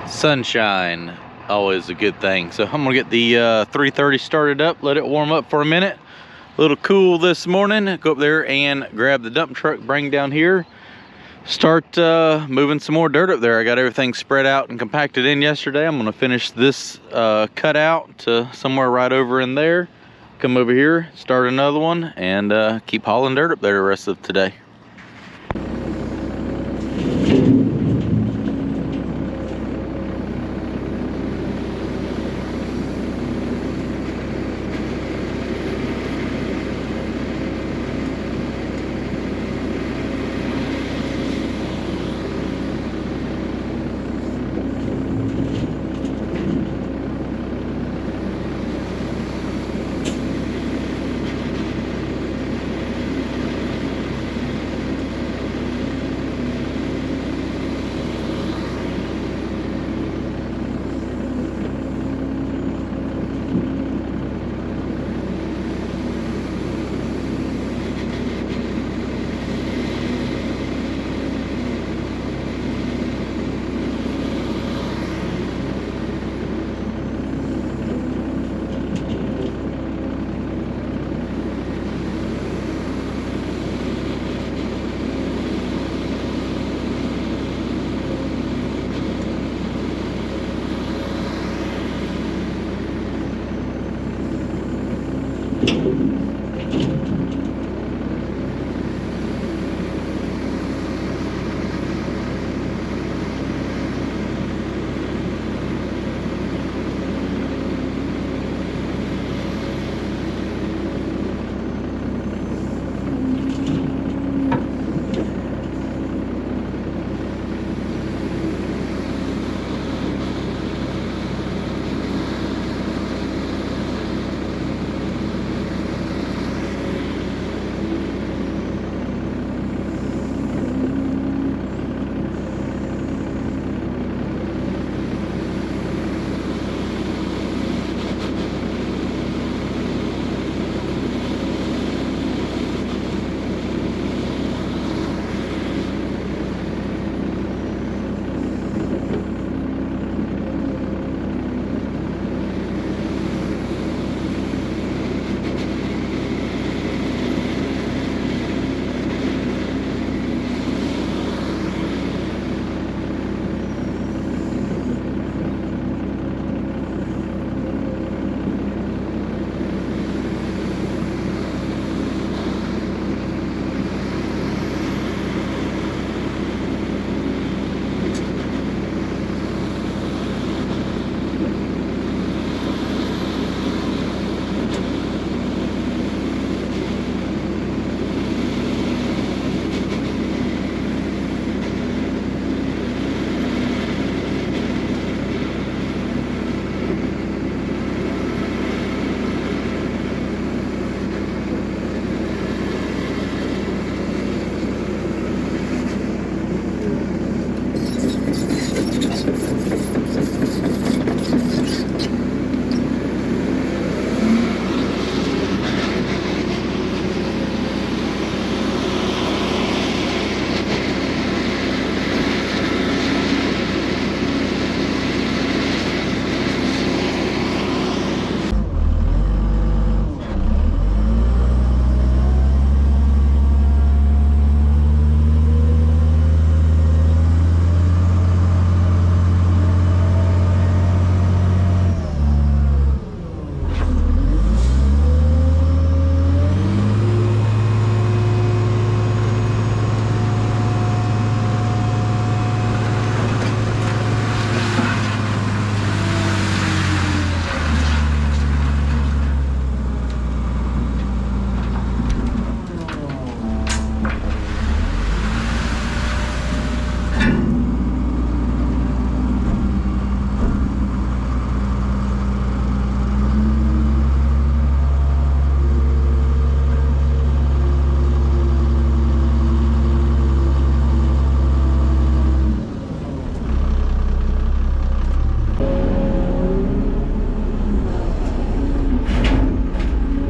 Sunshine, always a good thing. So I'm gonna get the 330 started up, let it warm up for a minute. A little cool this morning. Go up there and grab the dump truck, bring down here, start moving some more dirt up there. I got everything spread out and compacted in yesterday. I'm gonna finish this cut out to somewhere right over in there, come over here, start another one, and keep hauling dirt up there the rest of today.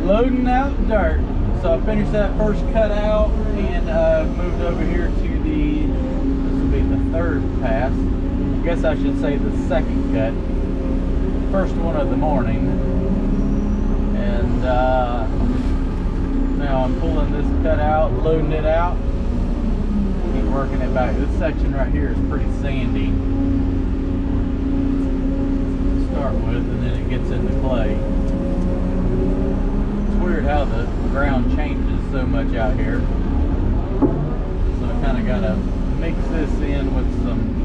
Loading out dirt. So I finished that first cut out and moved over here to this will be the third pass. guess I should say the second cut. First one of the morning. And now I'm pulling this cut out, loading it out, keep working it back. This section right here is pretty sandy to start with, and then it gets into clay. It's weird how the ground changes so much out here. So I kind of got to mix this in with some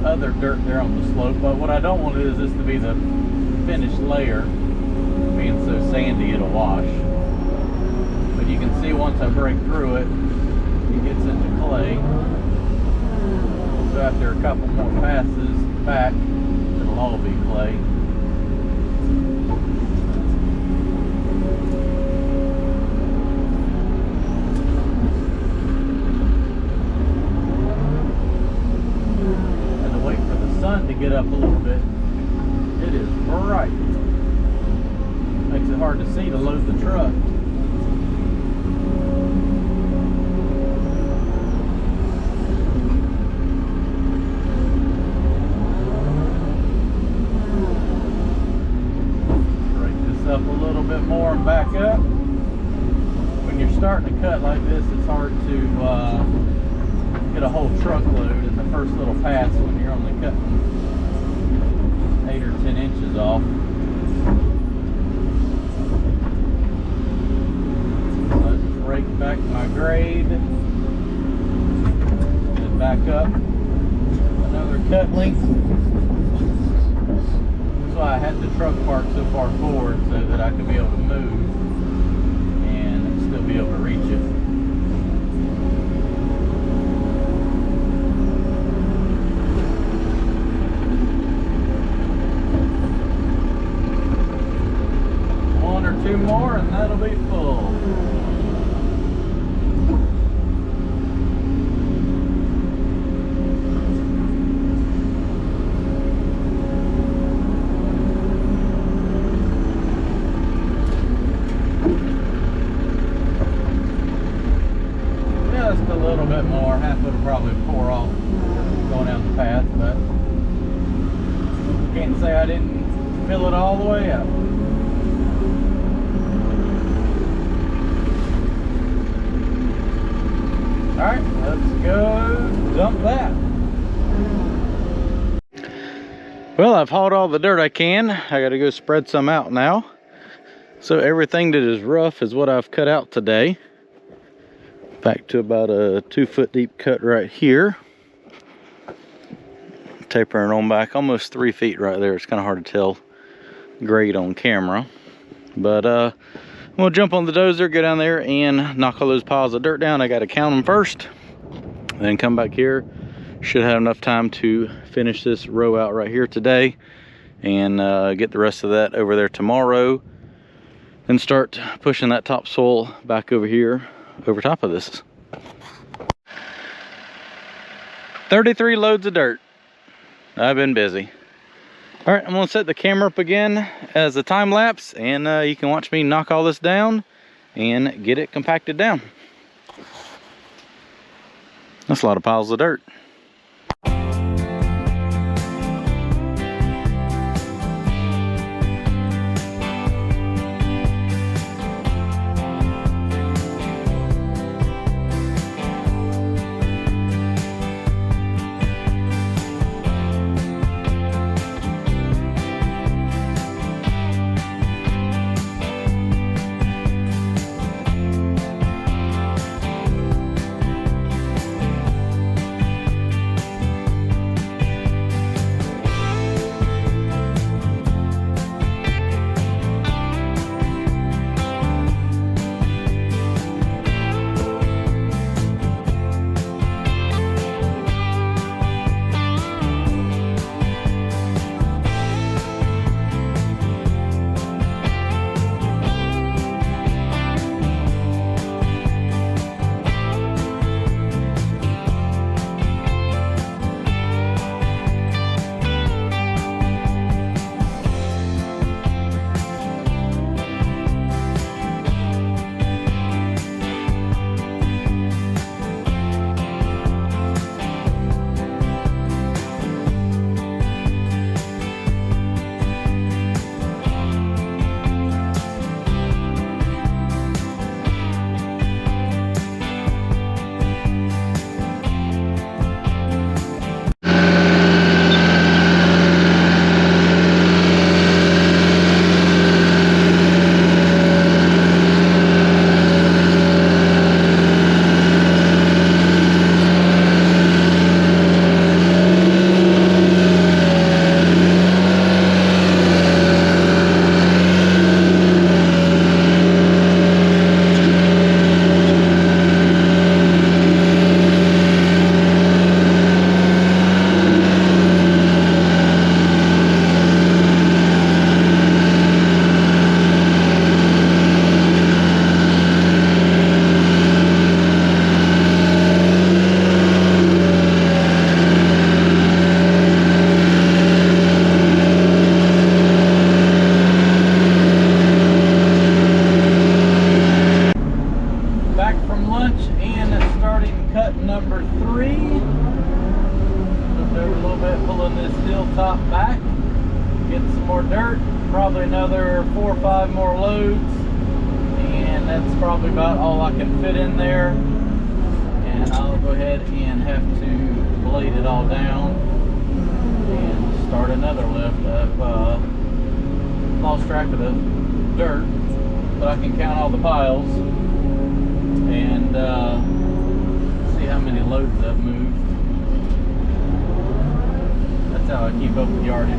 other dirt there on the slope. But what I don't want is this to be the finished layer. Being so sandy, it'll wash. But you can see once I break through it, it gets into clay. So after a couple more passes back, it'll all be clay. Had to wait for the sun to get up a little bit. It is bright. Makes it hard to see to load the truck. Break this up a little bit more and back up. When you're starting to cut like this, it's hard to get a whole truckload in the first little pass when you're only cutting 8 or 10 inches off. Break back my grade, and back up another cut length. That's why I had the truck parked so far forward, so that I could be able to move and still be able to reach it. One or two more and that'll be full. Just a little bit more. Half of it'll probably pour off going down the path, but can't say I didn't fill it all the way up. Alright, let's go dump that. Well, I've hauled all the dirt I can. I gotta go spread some out now. So everything that is rough is what I've cut out today. Back to about a 2 foot deep cut right here. Tapering on back almost 3 feet right there. It's kind of hard to tell grade on camera. But I'm gonna jump on the dozer, go down there and knock all those piles of dirt down. I gotta count them first, then come back here. Should have enough time to finish this row out right here today and get the rest of that over there tomorrow and start pushing that topsoil back over here over top of this. 33 loads of dirt. I've been busy. All right, I'm gonna set the camera up again as a time lapse, and you can watch me knock all this down and get it compacted down. That's a lot of piles of dirt. pulling this hilltop back, getting some more dirt, probably another 4 or 5 more loads, and that's probably about all I can fit in there. And I'll go ahead and have to blade it all down and start another lift. I've lost track of the dirt, but I can count all the piles and see how many loads I've moved. That's how I keep up with yardage.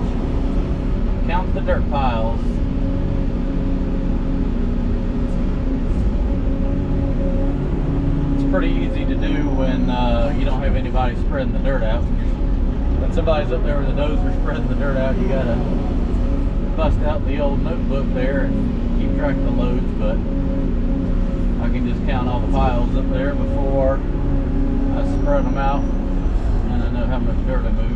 Count the dirt piles. It's pretty easy to do when you don't have anybody spreading the dirt out. When somebody's up there with a dozer spreading the dirt out, you gotta bust out the old notebook there and keep track of the loads, but I can just count all the piles up there before I spread them out, and I know how much dirt I moved.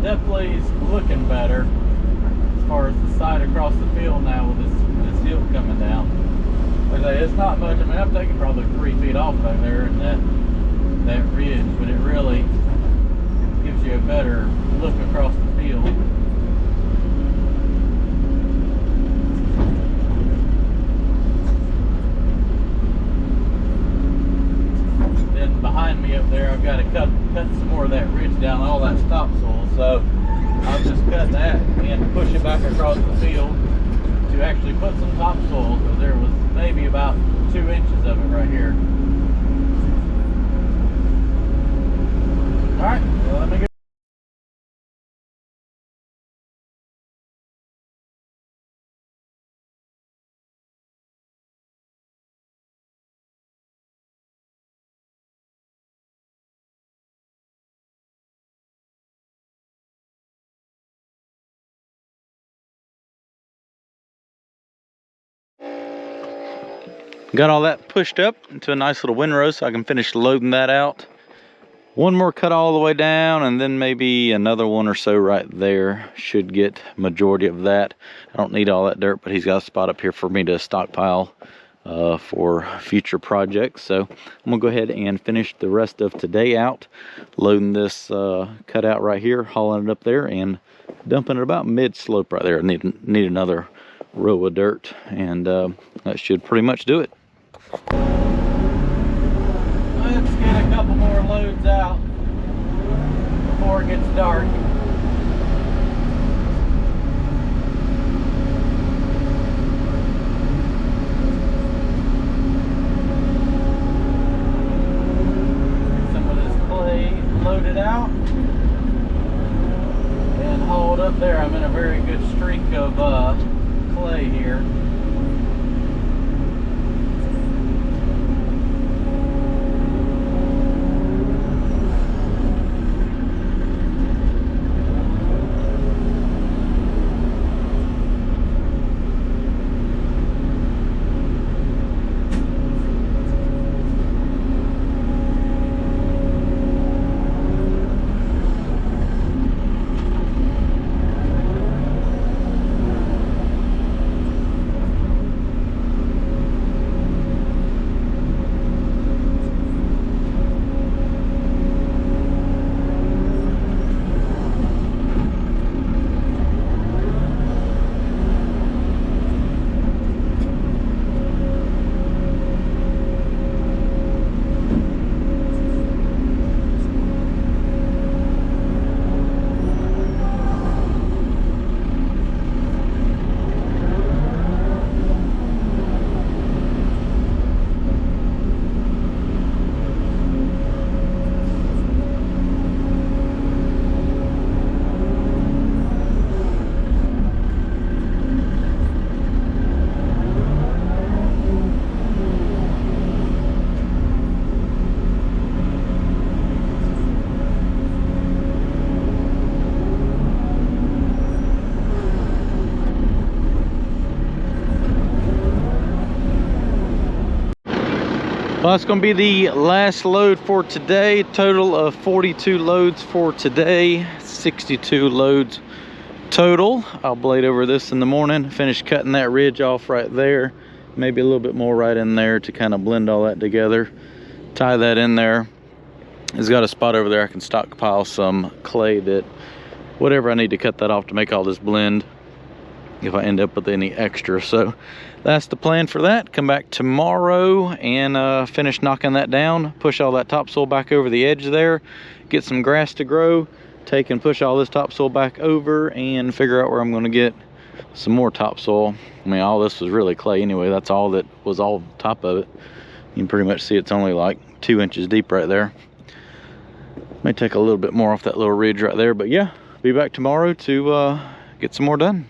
Definitely is looking better as far as the side across the field now with this hill coming down. Like I say, it's not much. I mean, I've taken probably 3 feet off back there in that ridge, but it really gives you a better look across the field. Then behind me up there, I've got to cut some more of that ridge down, all that topsoil. So I'll just cut that and push it back across the field to actually put some topsoil, because there was maybe about 2 inches of it right here. All right, well, let me go. Got all that pushed up into a nice little windrow so I can finish loading that out. One more cut all the way down, and then maybe another one or so right there should get majority of that. I don't need all that dirt, but he's got a spot up here for me to stockpile for future projects. So I'm gonna go ahead and finish the rest of today out, loading this cutout right here, hauling it up there, and dumping it about mid slope right there. I need another row of dirt, and that should pretty much do it. Let's get a couple more loads out before it gets dark. Some of this clay loaded out and hauled up there. I'm in a very good streak of clay here. Well, that's going to be the last load for today. Total of 42 loads for today, 62 loads total. I'll blade over this in the morning, finish cutting that ridge off right there, maybe a little bit more right in there to kind of blend all that together. Tie that in there. It's got a spot over there I can stockpile some clay, that whatever I need to cut that off to make all this blend if I end up with any extra. So that's the plan for that. Come back tomorrow and finish knocking that down, push all that topsoil back over the edge there, get some grass to grow, take and push all this topsoil back over, and figure out where I'm going to get some more topsoil. I mean, all this was really clay anyway. That's all that was all top of it. You can pretty much see it's only like 2 inches deep right there. May take a little bit more off that little ridge right there, but yeah, be back tomorrow to get some more done.